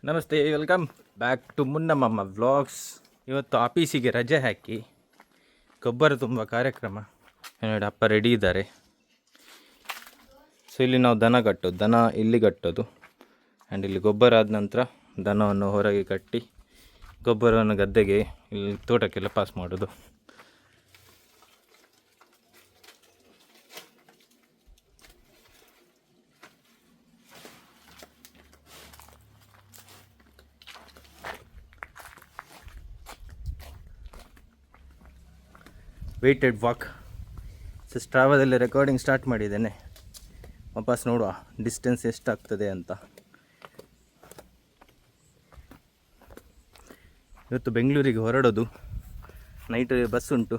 ನಮಸ್ತೆ, welcome back to ಮುನ್ನಮ್ಮ vlogs. ಇವತ್ತು ಆಫೀಸಿಗೆ ರಜೆ ಹಾಕಿ ಗೊಬ್ಬರ ತುಂಬ ಕಾರ್ಯಕ್ರಮ ನೋಡಿ, ಅಪ್ಪ ರೆಡಿ ಇದ್ದಾರೆ. ಸೊ ಇಲ್ಲಿ ನಾವು ದನ ಇಲ್ಲಿ ಕಟ್ಟೋದು, ಆ್ಯಂಡ್ ಇಲ್ಲಿ ಗೊಬ್ಬರ ಆದ ನಂತರ ದನವನ್ನು ಹೊರಗೆ ಕಟ್ಟಿ ಗೊಬ್ಬರವನ್ನು ಗದ್ದೆಗೆ ಇಲ್ಲಿ ತೋಟಕ್ಕೆಲ್ಲ ಪಾಸ್ ಮಾಡೋದು. Weighted walk. ಸೊ ಸ್ಟ್ರಾವಾದಲ್ಲಿ ರೆಕಾರ್ಡಿಂಗ್ ಸ್ಟಾರ್ಟ್ ಮಾಡಿದ್ದೇನೆ. ವಾಪಸ್ ನೋಡುವ ಡಿಸ್ಟೆನ್ಸ್ ಎಷ್ಟಾಗ್ತದೆ ಅಂತ. ಇವತ್ತು ಬೆಂಗಳೂರಿಗೆ ಹೊರಡೋದು. ನೈಟ್ ಬಸ್ ಉಂಟು.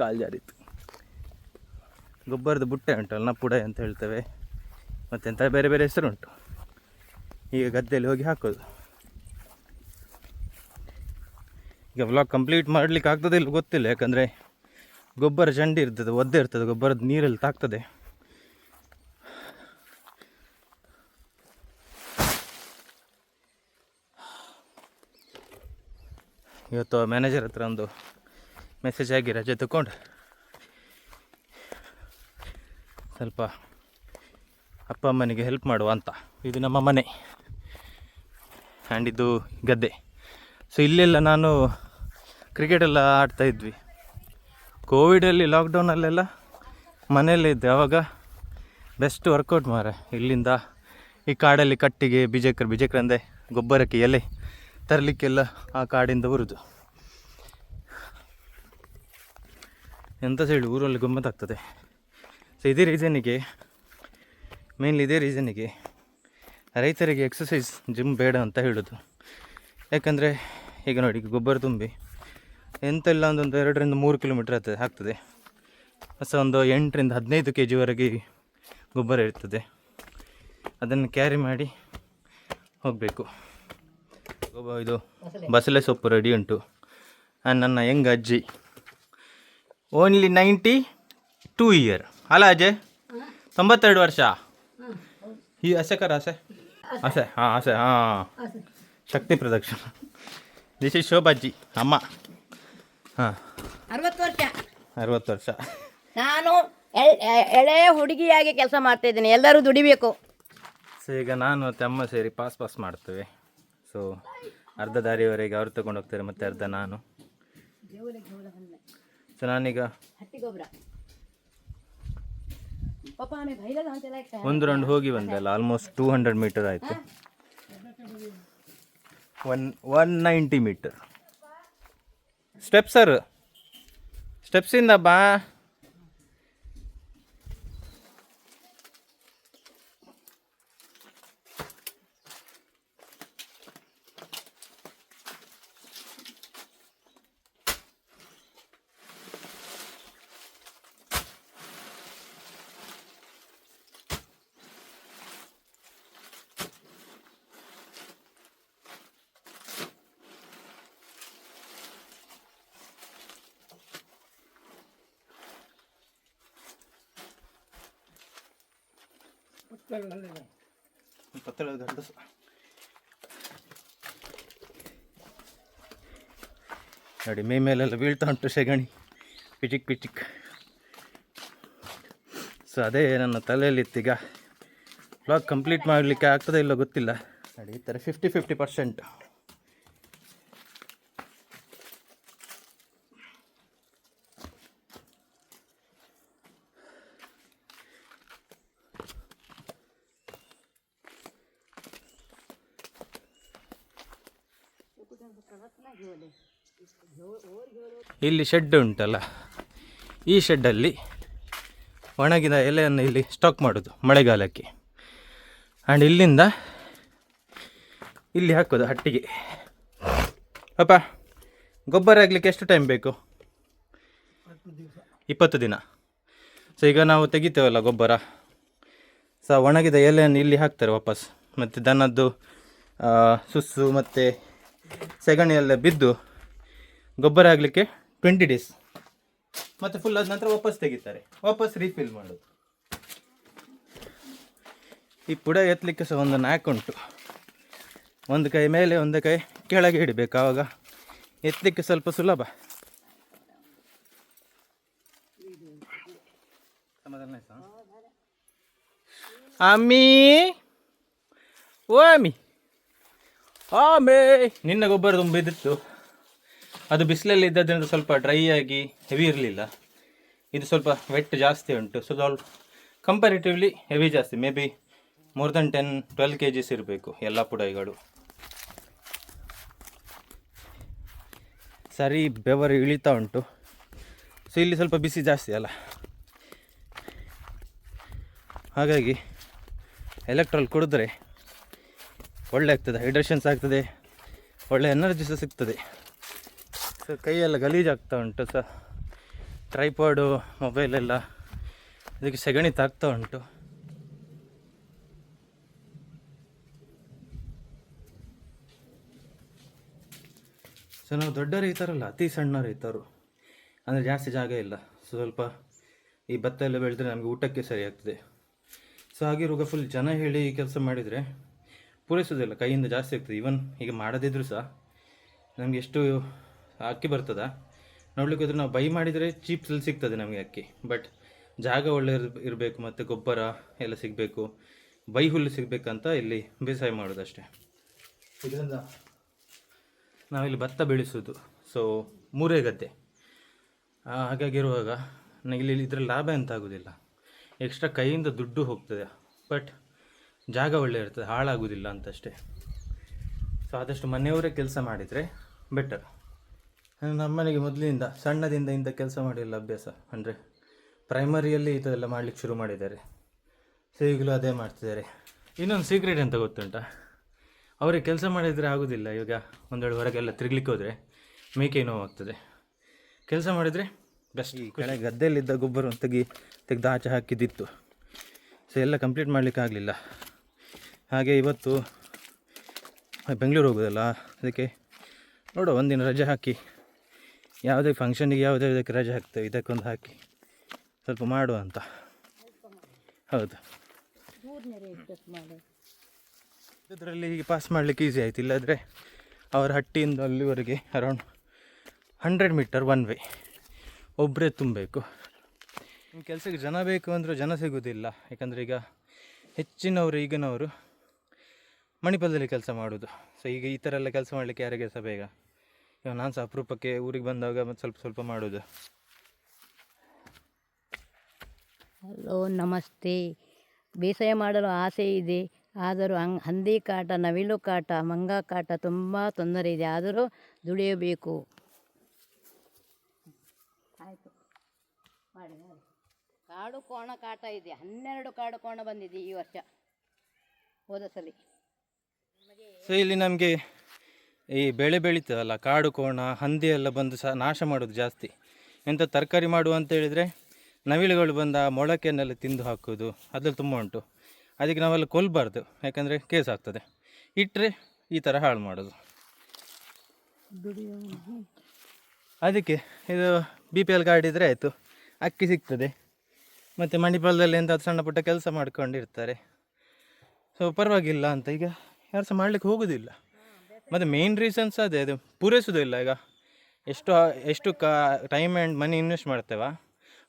ಕಾಲು ಜಾರಿತ್ತು. ಗೊಬ್ಬರದ ಬುಟ್ಟೆ ಉಂಟಲ್ಲ, ನಪ್ಪುಡೆ ಅಂತ ಹೇಳ್ತೇವೆ, ಮತ್ತೆಂಥ ಬೇರೆ ಬೇರೆ ಹೆಸರು ಉಂಟು. ಈಗ ಗದ್ದೆಯಲ್ಲಿ ಹೋಗಿ ಹಾಕೋದು. ಈಗ ವ್ಲಾಗ್ ಕಂಪ್ಲೀಟ್ ಮಾಡಲಿಕ್ಕೆ ಆಗ್ತದೆ ಇಲ್ಲ ಗೊತ್ತಿಲ್ಲ, ಯಾಕಂದರೆ ಗೊಬ್ಬರ ಚಂಡಿ ಇರ್ತದೆ, ಒದ್ದೆ ಇರ್ತದೆ, ಗೊಬ್ಬರದ ನೀರಲ್ಲಿ ತಾಗ್ತದೆ. ಇವತ್ತು ಮ್ಯಾನೇಜರ್ ಹತ್ರ ಒಂದು ಮೆಸೇಜ್ ಆಗಿ ರಜೆ ತಗೊಂಡು ಸ್ವಲ್ಪ ಅಪ್ಪ ಅಮ್ಮನಿಗೆ ಹೆಲ್ಪ್ ಮಾಡುವ ಅಂತ. ಇದು ನಮ್ಮ ಮನೆ ಆ್ಯಂಡ್ ಇದು ಗದ್ದೆ. ಸೊ ಇಲ್ಲೆಲ್ಲ ನಾನು ಕ್ರಿಕೆಟೆಲ್ಲ ಆಡ್ತಾಯಿದ್ವಿ. ಕೋವಿಡಲ್ಲಿ ಲಾಕ್ಡೌನಲ್ಲೆಲ್ಲ ಮನೆಯಲ್ಲಿದ್ದೆ. ಆವಾಗ ಬೆಸ್ಟ್ ವರ್ಕೌಟ್ ಮಾರೆ. ಇಲ್ಲಿಂದ ಈ ಕಾಡಲ್ಲಿ ಕಟ್ಟಿಗೆ ಬಿಜೆಕ್ರ ಅಂದರೆ ಗೊಬ್ಬರಕ್ಕೆ ಎಲೆ ತರಲಿಕ್ಕೆಲ್ಲ ಆ ಕಾಡಿಂದ ಬರುವುದು. ಎಂತ ಹೇಳಿ ಊರಲ್ಲಿ ಗಮ್ಮತ್ತಾಗ್ತದೆ. ಸೊ ಇದೇ ರೀಸನ್ನಿಗೆ, ಮೇನ್ಲಿ ಇದೇ ರೀಸನ್ನಿಗೆ ರೈತರಿಗೆ ಎಕ್ಸಸೈಸ್ ಜಿಮ್ ಬೇಡ ಅಂತ ಹೇಳೋದು. ಯಾಕಂದರೆ ಈಗ ನೋಡಿ, ಗೊಬ್ಬರ ತುಂಬಿ ಎಂತೆಲ್ಲ ಒಂದು 2-3 ಕಿಲೋಮೀಟ್ರ್ ಆಗ್ತದೆ. ಹೊಸ ಒಂದು 8-15 kg ಗೊಬ್ಬರ ಇರ್ತದೆ. ಅದನ್ನು ಕ್ಯಾರಿ ಮಾಡಿ ಹೋಗಬೇಕು. ಇದು ಬಸಳೆ ಸೊಪ್ಪು ರೆಡಿ ಉಂಟು. ನನ್ನ ಯಂಗ್ ಅಜ್ಜಿ, ಓನ್ಲಿ 92 ಇಯರ್ ಅಲ್ಲ ಅಜ್ಜೆ? 92 ವರ್ಷ. ಈ ಆಸೆ ಶಕ್ತಿ ಪ್ರದಕ್ಷಿಣ. ದಿಸ್ ಇಸ್ ಶೋಭಾಜಿ ಅಮ್ಮ. ಹಾಂ, 60 ವರ್ಷ. ನಾನು ಎಳೆ ಹುಡುಗಿಯಾಗಿ ಕೆಲಸ ಮಾಡ್ತಾ ಇದ್ದೀನಿ. ಎಲ್ಲರೂ ದುಡಿಬೇಕು. ಸೊ ಈಗ ನಾನು ಮತ್ತು ಅಮ್ಮ ಸೇರಿ ಪಾಸ್ ಮಾಡ್ತೇವೆ. ಸೊ ಅರ್ಧ ದಾರಿಯವರೆಗೆ ಅವ್ರು ತಗೊಂಡು ಹೋಗ್ತಾರೆ, ಮತ್ತು ಅರ್ಧ ನಾನು. ಸೊ ನಾನೀಗ ಒಂದು ರೌಂಡ್ ಹೋಗಿ ಬಂದೆ ಅಲ್ಲ, ಆಲ್ಮೋಸ್ಟ್ 200 ಮೀಟರ್ ಆಯಿತು. 190 ಮೀಟರ್. ಸ್ಟೆಪ್ಸಿಂದ ಬಾ. ನೋಡಿ, ಮೇ ಮೇಲೆಲ್ಲ ಬೀಳ್ತಾ ಉಂಟು ಸೆಗಣಿ, ಪಿಚಿಕ್. ಸೊ ಅದೇ ನನ್ನ ತಲೆಯಲ್ಲಿತ್ತೀಗ. ವ್ಲಾಗ್ ಕಂಪ್ಲೀಟ್ ಮಾಡಲಿಕ್ಕೆ ಆಗ್ತದೆ ಇಲ್ಲೋ ಗೊತ್ತಿಲ್ಲ. ನೋಡಿ, ಈ ಥರ 50-50%. ಇಲ್ಲಿ ಶೆಡ್ ಉಂಟಲ್ಲ, ಈ ಶೆಡ್ಡಲ್ಲಿ ಒಣಗಿದ ಎಲೆಯನ್ನು ಇಲ್ಲಿ ಸ್ಟಾಕ್ ಮಾಡೋದು ಮಳೆಗಾಲಕ್ಕೆ. ಆ್ಯಂಡ್ ಇಲ್ಲಿಂದ ಇಲ್ಲಿ ಹಾಕೋದು ಹಟ್ಟಿಗೆ. ಪಾಪ ಗೊಬ್ಬರ ಆಗಲಿಕ್ಕೆ ಎಷ್ಟು ಟೈಮ್ ಬೇಕು? 20 ದಿನ. ಸೊ ಈಗ ನಾವು ತೆಗಿತೇವಲ್ಲ ಗೊಬ್ಬರ, ಸೊ ಒಣಗಿದ ಎಲೆಯನ್ನು ಇಲ್ಲಿ ಹಾಕ್ತಾರೆ ವಾಪಸ್. ಮತ್ತು ದನದ್ದು ಸುಸ್ಸು ಮತ್ತು ಸೆಗಣಿ ಎಲ್ಲ ಬಿದ್ದು ಗೊಬ್ಬರ ಆಗಲಿಕ್ಕೆ 20 days. ಮತ್ತು ಫುಲ್ ಆದ ನಂತರ ವಾಪಸ್ ತೆಗಿತಾರೆ, ವಾಪಸ್ ರೀಫಿಲ್ ಮಾಡೋದು. ಈ ಪುಡ ಎತ್ತಲಿಕ್ಕೆ ಸಹ ಒಂದು ನಾಕ್ ಉಂಟು. ಒಂದು ಕೈ ಮೇಲೆ ಒಂದು ಕೈ ಕೆಳಗೆ ಹಿಡಬೇಕು, ಆವಾಗ ಎತ್ತಲಿಕ್ಕೆ ಸ್ವಲ್ಪ ಸುಲಭ. ಅಮ್ಮಿ ಓ ಅಮ್ಮಿ ಆಮೇ, ನಿನ್ನ ಗೊಬ್ಬರ ತುಂಬಿದ್ದಿತ್ತು, ಅದು ಬಿಸಿಲಲ್ಲಿ ಇದ್ದದ್ರಿಂದ ಸ್ವಲ್ಪ ಡ್ರೈ ಆಗಿ ಹೆವಿ ಇರಲಿಲ್ಲ. ಇದು ಸ್ವಲ್ಪ ವೆಟ್ ಜಾಸ್ತಿ ಉಂಟು, ಸೊ ಸ್ವಲ್ಪ ಕಂಪ್ಯಾರಿಟಿವ್ಲಿ ಹೆವಿ ಜಾಸ್ತಿ, may be more than 10-12 kgs ಇರಬೇಕು ಎಲ್ಲ ಪುಡೈಗಳು. ಸರಿ ಬೆವರು ಇಳಿತಾ ಉಂಟು. ಸೊ ಇಲ್ಲಿ ಸ್ವಲ್ಪ ಬಿಸಿ ಜಾಸ್ತಿ ಅಲ್ಲ, ಹಾಗಾಗಿ ಎಲೆಕ್ಟ್ರಾಲ್ ಕುಡಿದ್ರೆ ಒಳ್ಳೆ ಆಗ್ತದೆ, ಹೈಡ್ರೇಷನ್ಸ್ ಆಗ್ತದೆ, ಒಳ್ಳೆ ಎನರ್ಜಿ ಸಹ ಸಿಗ್ತದೆ. ಸೊ ಕೈಯೆಲ್ಲ ಗಲೀಜಾಗ್ತಾ ಉಂಟು ಸಹ, ಟ್ರೈಪಾಡು ಮೊಬೈಲೆಲ್ಲ ಇದಕ್ಕೆ ಸೆಗಣಿ ತಾಗ್ತಾ ಉಂಟು. ಸೊ ನಾವು ದೊಡ್ಡ ರೈತರಲ್ಲ, ಅತಿ ಸಣ್ಣ ರೈತರು, ಅಂದರೆ ಜಾಸ್ತಿ ಜಾಗ ಇಲ್ಲ. ಸೊ ಸ್ವಲ್ಪ ಈ ಭತ್ತ ಎಲ್ಲ ಬೆಳೆದ್ರೆ ನಮಗೆ ಊಟಕ್ಕೆ ಸರಿ ಆಗ್ತದೆ. ಸೊ ಹಾಗಿರುವಾಗ ಫುಲ್ ಜನ ಹೇಳಿ ಕೆಲಸ ಮಾಡಿದರೆ ಪೂರೈಸೋದಿಲ್ಲ, ಕೈಯಿಂದ ಜಾಸ್ತಿ ಆಗ್ತದೆ. ಈವನ್ ಈಗ ಮಾಡದಿದ್ರೂ ಸಹ ನಮಗೆ ಎಷ್ಟು ಅಕ್ಕಿ ಬರ್ತದ ನೋಡ್ಲಿಕ್ಕೆ ಹೋದರೆ, ನಾವು ಬೈ ಮಾಡಿದರೆ ಚೀಪ್ಸಲ್ಲಿ ಸಿಗ್ತದೆ ನಮಗೆ ಅಕ್ಕಿ. ಬಟ್ ಜಾಗ ಒಳ್ಳೆ ಇರಬೇಕು, ಮತ್ತು ಗೊಬ್ಬರ ಎಲ್ಲ ಸಿಗಬೇಕು, ಬೈ ಹುಲ್ಲು ಸಿಗಬೇಕಂತ ಇಲ್ಲಿ ಬೇಸಾಯ ಮಾಡೋದು ಅಷ್ಟೇ. ಇದರಿಂದ ನಾವಿಲ್ಲಿ ಭತ್ತ ಬೆಳೆಸೋದು, ಸೊ 3 ಗದ್ದೆ. ಹಾಗಾಗಿರುವಾಗ ನನಗೆ ಇಲ್ಲಿ ಇದರ ಲಾಭ ಅಂತ ಆಗೋದಿಲ್ಲ, ಎಕ್ಸ್ಟ್ರಾ ಕೈಯಿಂದ ದುಡ್ಡು ಹೋಗ್ತದೆ, ಬಟ್ ಜಾಗ ಒಳ್ಳೆ ಇರ್ತದೆ, ಹಾಳಾಗೋದಿಲ್ಲ ಅಂತಷ್ಟೇ. ಸೊ ಆದಷ್ಟು ಮನೆಯವರೇ ಕೆಲಸ ಮಾಡಿದರೆ ಬೆಟರ್. ನಮ್ಮನೆಗೆ ಮೊದಲಿನಿಂದ ಸಣ್ಣದಿಂದ ಕೆಲಸ ಮಾಡಿಲ್ಲ ಅಭ್ಯಾಸ, ಅಂದರೆ ಪ್ರೈಮರಿಯಲ್ಲಿ ಇದೆಲ್ಲ ಮಾಡಲಿಕ್ಕೆ ಶುರು ಮಾಡಿದ್ದಾರೆ. ಸೊ ಈಗಲೂ ಅದೇ ಮಾಡ್ತಿದ್ದಾರೆ. ಇನ್ನೊಂದು ಸೀಕ್ರೆಟ್ ಅಂತ ಗೊತ್ತುಂಟಾ, ಅವರಿಗೆ ಕೆಲಸ ಮಾಡಿದರೆ ಆಗೋದಿಲ್ಲ. ಈಗ ಒಂದೆರಡು ಹೊರಗೆಲ್ಲ ತಿರುಗಲಿಕ್ಕೆ ಹೋದರೆ ಮೇಕೆ ನೋವಾಗ್ತದೆ, ಕೆಲಸ ಮಾಡಿದರೆ ಬೆಸ್ಟ್. ಈ ಕಡೆ ಗದ್ದೆಯಲ್ಲಿದ್ದ ಗೊಬ್ಬರವನ್ನು ತೆಗೆದು ಆಚೆ ಹಾಕಿದ್ದಿತ್ತು. ಸೊ ಎಲ್ಲ ಕಂಪ್ಲೀಟ್ ಮಾಡಲಿಕ್ಕೆ ಆಗಲಿಲ್ಲ. ಹಾಗೆ ಇವತ್ತು ಬೆಂಗಳೂರು ಹೋಗೋದಲ್ಲ, ಅದಕ್ಕೆ ನೋಡುವ ಒಂದಿನ ರಜೆ ಹಾಕಿ, ಯಾವುದೇ ಫಂಕ್ಷನಿಗೆ ಇದಕ್ಕೆ ರಜೆ ಹಾಕ್ತೇವೆ, ಇದಕ್ಕೊಂದು ಹಾಕಿ ಸ್ವಲ್ಪ ಮಾಡುವ ಅಂತ. ಹೌದು, ಇದರಲ್ಲಿ ಹೀಗೆ ಪಾಸ್ ಮಾಡಲಿಕ್ಕೆ ಈಸಿ ಆಯಿತು. ಇಲ್ಲಾದರೆ ಅವರ ಹಟ್ಟಿಯಿಂದ ಅಲ್ಲಿವರೆಗೆ ಅರೌಂಡ್ 100 ಮೀಟರ್ ಒನ್ ವೇ, ಒಬ್ಬರೇ ತುಂಬಬೇಕು. ನಿಮ್ಮ ಕೆಲಸಕ್ಕೆ ಜನ ಬೇಕು ಅಂದರೂ ಜನ ಸಿಗೋದಿಲ್ಲ, ಯಾಕಂದರೆ ಈಗ ಹೆಚ್ಚಿನವರು ಈಗಿನವರು ಮಣಿಪಾಲದಲ್ಲಿ ಕೆಲಸ ಮಾಡೋದು. ಸೊ ಈಗ ಈ ಥರ ಎಲ್ಲ ಕೆಲಸ ಮಾಡಲಿಕ್ಕೆ ಯಾರಿಗೆ ಸಹ ಬೇಗ. ಇವಾಗ ನಾನು ಸಹ ಅಪರೂಪಕ್ಕೆ ಊರಿಗೆ ಬಂದಾಗ ಮತ್ತು ಸ್ವಲ್ಪ ಮಾಡೋದು. ಹಲೋ, ನಮಸ್ತೆ. ಬೇಸಾಯ ಮಾಡಲು ಆಸೆ ಇದೆ, ಆದರೂ ಹಂದಿ ಕಾಟ, ನವಿಲು ಕಾಟ, ಮಂಗ ಕಾಟ ತುಂಬ ತೊಂದರೆ ಇದೆ, ಆದರೂ ದುಡಿಯಬೇಕು. ಆಯಿತು ಮಾಡಿ. ಕಾಡು ಕೋಣ ಕಾಟ ಇದೆ, 12 ಕಾಡು ಕೋಣ ಬಂದಿದೆ ಈ ವರ್ಷ, ಹೋದ ಸಲ. ಸೊ ಇಲ್ಲಿ ನಮಗೆ ಈ ಬೆಳೆ ಬೆಳೀತದಲ್ಲ, ಕಾಡು ಕೋಣ ಹಂದಿ ಎಲ್ಲ ಬಂದು ಸಹ ನಾಶ ಮಾಡೋದು ಜಾಸ್ತಿ. ಎಂಥ ತರಕಾರಿ ಮಾಡುವ ಅಂತ ಹೇಳಿದರೆ ನವಿಲುಗಳು ಬಂದು ಆ ಮೊಳಕೆಯನ್ನೆಲ್ಲ ತಿಂದು ಹಾಕೋದು, ಅದ್ರಲ್ಲಿ ತುಂಬ ಉಂಟು. ಅದಕ್ಕೆ ನಾವೆಲ್ಲ ಕೊಲ್ಲಬಾರ್ದು, ಯಾಕಂದರೆ ಕೇಸ್ ಆಗ್ತದೆ. ಇಟ್ಟರೆ ಈ ಥರ ಹಾಳು ಮಾಡೋದು. ಅದಕ್ಕೆ ಇದು BPL ಕಾರ್ಡ್ ಇದ್ದರೆ ಆಯಿತು, ಅಕ್ಕಿ ಸಿಗ್ತದೆ. ಮತ್ತು ಮಣಿಪಾಲದಲ್ಲಿ ಎಂಥ ಸಣ್ಣ ಪುಟ್ಟ ಕೆಲಸ ಮಾಡ್ಕೊಂಡಿರ್ತಾರೆ, ಸೊ ಪರವಾಗಿಲ್ಲ ಅಂತ. ಈಗ ಯಾರು ಸಹ ಮಾಡಲಿಕ್ಕೆ ಹೋಗೋದಿಲ್ಲ. ಮತ್ತು ಮೇನ್ ರೀಸನ್ಸ್ ಅದೇ, ಅದು ಪೂರೈಸೋದಿಲ್ಲ. ಈಗ ಎಷ್ಟು ಟೈಮ್ ಆ್ಯಂಡ್ ಮನಿ ಇನ್ವೆಸ್ಟ್ ಮಾಡ್ತೇವೆ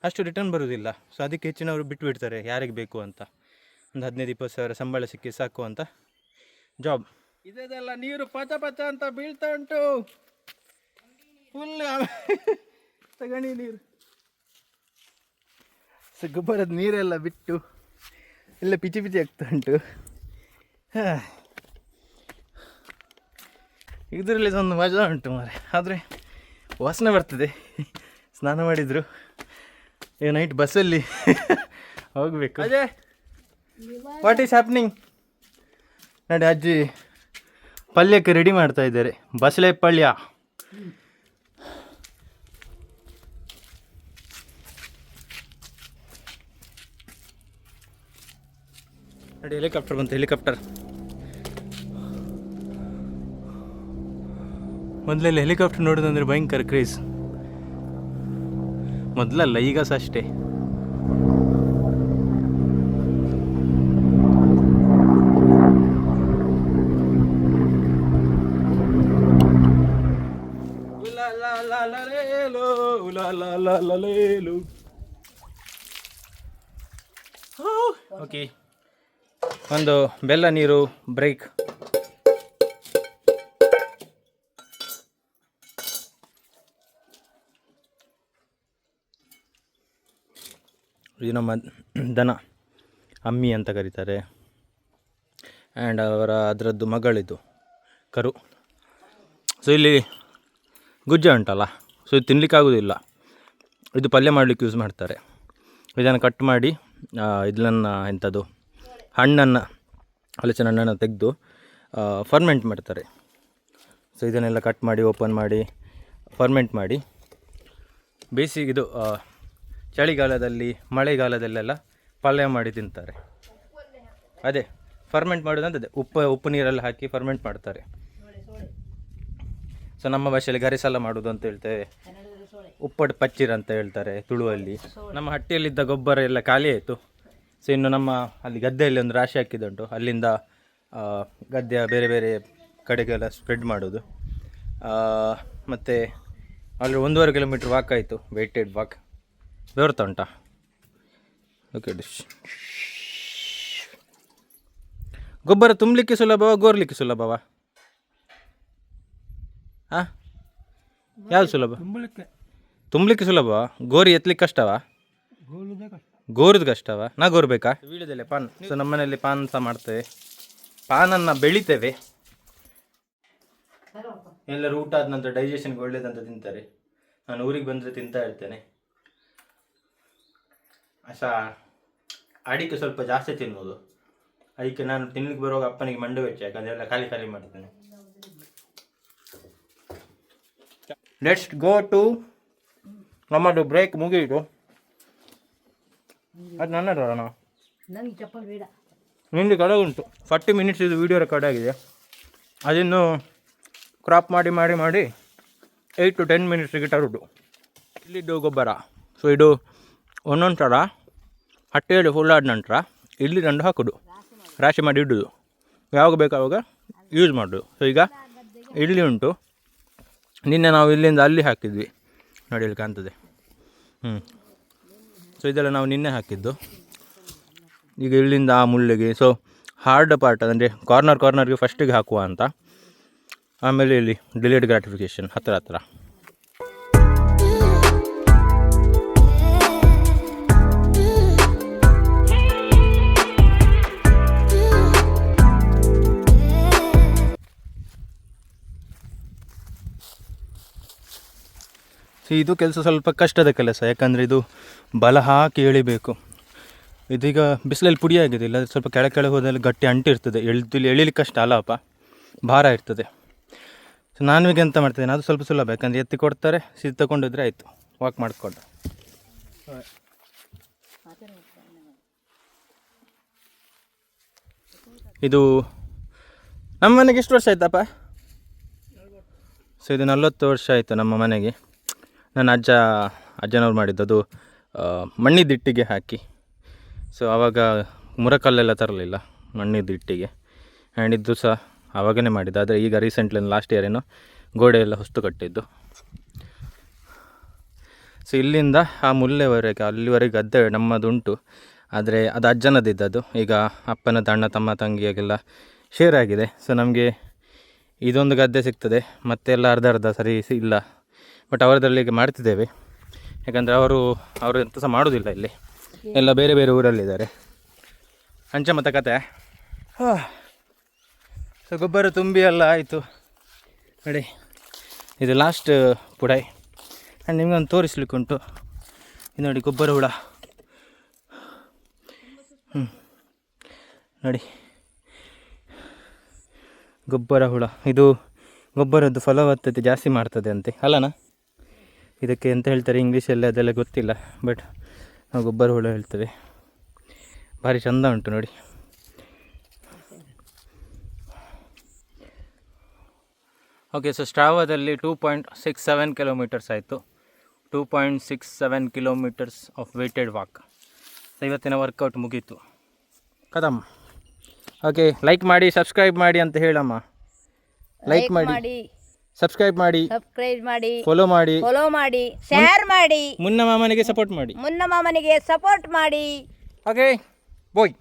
ಅಷ್ಟು ರಿಟರ್ನ್ ಬರೋದಿಲ್ಲ. ಸೊ ಅದಕ್ಕೆ ಹೆಚ್ಚಿನವರು ಬಿಟ್ಟುಬಿಡ್ತಾರೆ, ಯಾರಿಗೆ ಬೇಕು ಅಂತ. ಒಂದು 15-20 ಸಾವಿರ ಸಂಬಳ ಸಿಕ್ಕಿ ಸಾಕು ಅಂತ ಜಾಬ್. ಇದೆಲ್ಲ ನೀರು ಪಚ ಅಂತ ಬೀಳ್ತಾ ಉಂಟು, ಫುಲ್ ಸಗಣಿ ನೀರು. ಸೊ ಗೊಬ್ಬರದ ನೀರೆಲ್ಲ ಬಿಟ್ಟು ಎಲ್ಲ ಪಿಚಿ ಆಗ್ತಾ ಉಂಟು. ಇದರಲ್ಲಿ ಒಂದು ಮಜಾ ಉಂಟು ಮಾರೆ, ಆದರೆ ವಾಸನೆ ಬರ್ತದೆ. ಸ್ನಾನ ಮಾಡಿದರು ಈಗ ನೈಟ್ ಬಸ್ಸಲ್ಲಿ ಹೋಗಬೇಕು. Ajay, what is happening? ನೋಡಿ ಅಜ್ಜಿ ಪಲ್ಯಕ್ಕೆ ರೆಡಿ ಮಾಡ್ತಾ ಇದ್ದಾರೆ, ಬಸಳೆ ಪಲ್ಯ. ನೋಡಿ ಹೆಲಿಕಾಪ್ಟರ್ ಬಂತು, ಹೆಲಿಕಾಪ್ಟರ್. ಮೊದಲೆಲ್ಲ ಹೆಲಿಕಾಪ್ಟರ್ ನೋಡೋದಂದ್ರೆ ಭಯಂಕರ ಕ್ರೇಜ್, ಮೊದಲಲ್ಲ ಈಗ ಸಹ ಅಷ್ಟೇ. ಓಕೆ, ಒಂದು ಬೆಲ್ಲ ನೀರು ಬ್ರೇಕ್. ಇದು ನಮ್ಮ ದನ, ಅಮ್ಮಿ ಅಂತ ಕರೀತಾರೆ. ಆ್ಯಂಡ್ ಅದರದ್ದು ಮಗಳಿದು ಕರು. ಸೊ ಇಲ್ಲಿ ಗುಜ್ಜೆ ಉಂಟಲ್ಲ, ಸೊ ಇದು ತಿನ್ನಲಿಕ್ಕಾಗೋದಿಲ್ಲ. ಇದು ಪಲ್ಯ ಮಾಡಲಿಕ್ಕೆ ಯೂಸ್ ಮಾಡ್ತಾರೆ. ಇದನ್ನು ಕಟ್ ಮಾಡಿ ಇದನ್ನು ಎಂಥದ್ದು ಹಣ್ಣನ್ನು, ಹಲಸಿನ ಹಣ್ಣನ್ನು ತೆಗೆದು ಫರ್ಮೆಂಟ್ ಮಾಡ್ತಾರೆ. ಸೊ ಇದನ್ನೆಲ್ಲ ಕಟ್ ಮಾಡಿ ಓಪನ್ ಮಾಡಿ ಫರ್ಮೆಂಟ್ ಮಾಡಿ ಬೇಸಿಗೆ ಚಳಿಗಾಲದಲ್ಲಿ ಮಳೆಗಾಲದಲ್ಲೆಲ್ಲ ಪಲ್ಯ ಮಾಡಿ ತಿಂತಾರೆ. ಅದೇ ಫರ್ಮೆಂಟ್ ಮಾಡೋದಂತದೆ, ಉಪ್ಪು ನೀರೆಲ್ಲ ಹಾಕಿ ಫರ್ಮೆಂಟ್ ಮಾಡ್ತಾರೆ. ಸೊ ನಮ್ಮ ಭಾಷೆಯಲ್ಲಿ ಗರಿಸಲ ಮಾಡೋದು ಅಂತ ಹೇಳ್ತೇವೆ, ಉಪ್ಪಟ್ಟು ಪಚ್ಚಿರ ಅಂತ ಹೇಳ್ತಾರೆ ತುಳುವಲ್ಲಿ. ನಮ್ಮ ಹಟ್ಟಿಯಲ್ಲಿದ್ದ ಗೊಬ್ಬರ ಎಲ್ಲ ಖಾಲಿ ಆಯಿತು. ಸೊ ಇನ್ನು ನಮ್ಮ ಅಲ್ಲಿ ಗದ್ದೆಯಲ್ಲಿ ಒಂದು ರಾಶಿ ಹಾಕಿದ್ದುಂಟು, ಅಲ್ಲಿಂದ ಗದ್ದೆಯ ಬೇರೆ ಬೇರೆ ಕಡೆಗೆಲ್ಲ ಸ್ಪ್ರೆಡ್ ಮಾಡೋದು. ಮತ್ತು ಅಲ್ಲಿ 1.5 ಕಿಲೋಮೀಟ್ರ್ ವಾಕ್ ಆಯಿತು, ವೆಯ್ಟೆಡ್ ವಾಕ್. ಬೆವರ್ತಾ ಉಂಟಾ? ಓಕೆ. ಗೊಬ್ಬರ ತುಂಬಲಿಕ್ಕೆ ಸುಲಭವಾ ಗೋರ್ಲಿಕ್ಕೆ ಸುಲಭವಾ? ಹಾಂ, ಯಾವುದು ಸುಲಭ? ತುಂಬಲಿಕ್ಕೆ ಸುಲಭವಾ? ಗೋರಿ ಎತ್ತಲಿಕ್ಕೆ ಕಷ್ಟವಾ? ಗೋರದು ಕಷ್ಟವಾ? ನಾ ಗೋರ್ಬೇಕಾ? ವೀಳ್ಯದೆಲೆ ಪಾನ್. ಸೊ ನಮ್ಮನೇಲಿ ಪಾನ್ ಸಹ ಮಾಡ್ತೇವೆ, ಪಾನನ್ನು ಬೆಳಿತೇವೆ. ಎಲ್ಲರೂ ಊಟ ಆದ ನಂತರ ಡೈಜೆಷನ್ಗೆ ಒಳ್ಳೇದಂತ ತಿಂತಾರೆ. ನಾನು ಊರಿಗೆ ಬಂದರೆ ತಿಂತಾ ಇರ್ತೇನೆ. ಅಡಿಕೆ ಸ್ವಲ್ಪ ಜಾಸ್ತಿ ತಿನ್ನೋದು, ಅದಕ್ಕೆ ನಾನು ತಿನ್ಲಿಕ್ಕೆ ಬರುವಾಗ ಅಪ್ಪನಿಗೆ ಮಂಡು ವೆಚ್ಚ, ಯಾಕಂದರೆ ಎಲ್ಲ ಖಾಲಿ ಖಾಲಿ ಮಾಡ್ತೇನೆ. ಲೆಟ್ಸ್ ಗೋ ಟು ನಮ್ಮದು ಬ್ರೇಕ್ ಮುಗಿಯಿತು. ಅದು ನನ್ನದು ಅಣ್ಣ, ನನಗೆ ಚಪ್ಪಲ್ ಬೇಡ. ನಿಂದು ಕಡೆ ಉಂಟು 40 ಮಿನಿಟ್ಸ್ ಇದು ವೀಡಿಯೋ ರೆಕಾರ್ಡ್ ಆಗಿದೆ. ಅದನ್ನು ಕ್ರಾಪ್ ಮಾಡಿ ಮಾಡಿ ಮಾಡಿ 8 to 10 ಮಿನಿಟ್ಸಿಗೆ ತರುವುದು. ಇಲ್ಲಿದ್ದು ಗೊಬ್ಬರ. ಸೊ ಇದು ಒಂದೊಂದು ಥರ ಹಟ್ಟಿಯಲ್ಲಿ ಫುಲ್ ಆದ ನಂತರ ಇಲ್ಲಿ ತಂದು ಹಾಕೋದು, ರಾಶಿ ಮಾಡಿ ಇಡೋದು, ಯಾವಾಗ ಬೇಕಾವಾಗ ಯೂಸ್ ಮಾಡೋದು. ಸೊ ಈಗ ಇಲ್ಲಿ ಉಂಟು, ನಿನ್ನೆ ನಾವು ಇಲ್ಲಿಂದ ಅಲ್ಲಿ ಹಾಕಿದ್ವಿ, ನೋಡಿ ಇಲ್ಲಿ ಕಾಣ್ತದೆ. ಸೊ ಇದೆಲ್ಲ ನಾವು ನಿನ್ನೆ ಹಾಕಿದ್ದು. ಈಗ ಇಲ್ಲಿಂದ ಆ ಮುಳ್ಳಿಗೆ, ಸೊ ಹಾರ್ಡ್ ಪಾರ್ಟ್ ಅಂದರೆ ಕಾರ್ನರ್ಗೆ ಫಸ್ಟಿಗೆ ಹಾಕುವ ಅಂತ. ಆಮೇಲೆ ಇಲ್ಲಿ ಡಿಲೇಡ್ ಗ್ರಾಟಿಫಿಕೇಷನ್ ಹತ್ತಿರ. ಇದು ಕೆಲಸ ಸ್ವಲ್ಪ ಕಷ್ಟದ ಕೆಲಸ, ಯಾಕಂದರೆ ಇದು ಬಲ ಹಾಕಿ ಎಳಿಬೇಕು. ಇದೀಗ ಬಿಸಿಲಲ್ಲಿ ಪುಡಿ ಆಗಿದೆ, ಇಲ್ಲ ಸ್ವಲ್ಪ ಕೆಳಗೆ ಹೋದಲ್ಲಿ ಗಟ್ಟಿ ಅಂಟಿರ್ತದೆ, ಎಳಿಲಿಕ್ಕೆ ಕಷ್ಟ ಅಲ್ಲಪ್ಪ, ಭಾರ ಇರ್ತದೆ. ಸೊ ನಾನ್ವೆಗೆ ಎಂತ ಮಾಡ್ತೇನೆ, ಅದು ಸ್ವಲ್ಪ ಸುಲಭ, ಯಾಕಂದರೆ ಎತ್ತಿ ಕೊಡ್ತಾರೆ, ಸಿದ್ದು ತಗೊಂಡಿದ್ರೆ ಆಯಿತು, ವಾಕ್ ಮಾಡಿಕೊಂಡು. ಇದು ನಮ್ಮ ಮನೆಗೆ ಎಷ್ಟು ವರ್ಷ ಆಯ್ತಪ್ಪ? ಸೊ ಇದು 40 ವರ್ಷ ಆಯಿತು ನಮ್ಮ ಮನೆಗೆ. ನನ್ನ ಅಜ್ಜನವ್ರು ಮಾಡಿದ್ದು, ಅದು ಮಣ್ಣಿದ್ದಿಟ್ಟಿಗೆ ಹಾಕಿ. ಸೊ ಆವಾಗ ಮುರಕಲ್ಲೆಲ್ಲ ತರಲಿಲ್ಲ, ಮಣ್ಣಿದ್ದಿಟ್ಟಿಗೆ. ಆ್ಯಂಡ್ ಇದು ಸಹ ಆವಾಗನೇ ಮಾಡಿದ್ದು, ಆದರೆ ಈಗ ರೀಸೆಂಟ್ಲಿ ಲಾಸ್ಟ್ ಇಯರ್ ಏನೋ ಗೋಡೆ ಎಲ್ಲ ಹೊಸ್ತು ಕಟ್ಟಿದ್ದು. ಸೊ ಇಲ್ಲಿಂದ ಆ ಮುಲ್ಲೆವರೆಗೆ ಅಲ್ಲಿವರೆಗೆ ಗದ್ದೆ ನಮ್ಮದುಂಟು, ಆದರೆ ಅದು ಅಜ್ಜನದಿದ್ದದು. ಈಗ ಅಪ್ಪನ ಅಣ್ಣ ತಮ್ಮ ತಂಗಿಯಾಗೆಲ್ಲ ಶೇರ್ ಆಗಿದೆ. ಸೊ ನಮಗೆ ಇದೊಂದು ಗದ್ದೆ ಸಿಗ್ತದೆ, ಮತ್ತೆಲ್ಲ ಅರ್ಧ ಸರಿ ಇಲ್ಲ. ಬಟ್ ಅವರದ್ರಲ್ಲಿ ಈಗ ಮಾಡ್ತಿದ್ದೇವೆ, ಯಾಕಂದರೆ ಅವರು ಎಂತ ಸಹ ಮಾಡೋದಿಲ್ಲ, ಇಲ್ಲಿ ಎಲ್ಲ ಬೇರೆ ಬೇರೆ ಊರಲ್ಲಿದ್ದಾರೆ. ಅಂಚೆ ಮತ್ತು ಕತೆ. ಸೊ ಗೊಬ್ಬರ ತುಂಬಿ ಎಲ್ಲ ಆಯಿತು ನೋಡಿ, ಇದು ಲಾಸ್ಟ್ ಪುಡಾಯಿ. ಆ್ಯಂಡ್ ನಿಮಗೊಂದು ತೋರಿಸ್ಲಿಕ್ಕೆ ಉಂಟು, ಇದು ನೋಡಿ ಗೊಬ್ಬರ ಹುಳ. ನೋಡಿ ಗೊಬ್ಬರ ಹುಳ, ಇದು ಗೊಬ್ಬರದ್ದು ಫಲವತ್ತತೆ ಜಾಸ್ತಿ ಮಾಡ್ತದೆ ಅಂತೆ ಅಲ್ಲನಾ? ಇದಕ್ಕೆ ಎಂತ ಹೇಳ್ತಾರೆ ಇಂಗ್ಲೀಷಲ್ಲಿ ಅದೆಲ್ಲ ಗೊತ್ತಿಲ್ಲ, ಬಟ್ ನಾವು ಗೊಬ್ಬರ ಹುಳ ಹೇಳ್ತೇವೆ. ಭಾರಿ ಚಂದ ಉಂಟು ನೋಡಿ. ಓಕೆ, ಸೊ ಸ್ಟ್ರಾವಾದಲ್ಲಿ 2.67 ಕಿಲೋಮೀಟರ್ಸ್ ಆಯಿತು. 2.67 ಕಿಲೋಮೀಟರ್ಸ್ ಆಫ್ ವೇಟೆಡ್ ವಾಕ್. ಇವತ್ತಿನ ವರ್ಕೌಟ್ ಮುಗೀತು, ಕದಮ್. ಓಕೆ, ಲೈಕ್ ಮಾಡಿ, ಸಬ್ಸ್ಕ್ರೈಬ್ ಮಾಡಿ ಅಂತ ಹೇಳಮ್ಮ. ಲೈಕ್ ಮಾಡಿ, ಸಬ್ಸ್ಕ್ರೈಬ್ ಮಾಡಿ, ಫಾಲೋ ಮಾಡಿ, ಶೇರ್ ಮಾಡಿ, ಮುನ್ನ ಮಾಮನಿಗೆ ಸಪೋರ್ಟ್ ಮಾಡಿ. ಓಕೆ, ಬಾಯ್.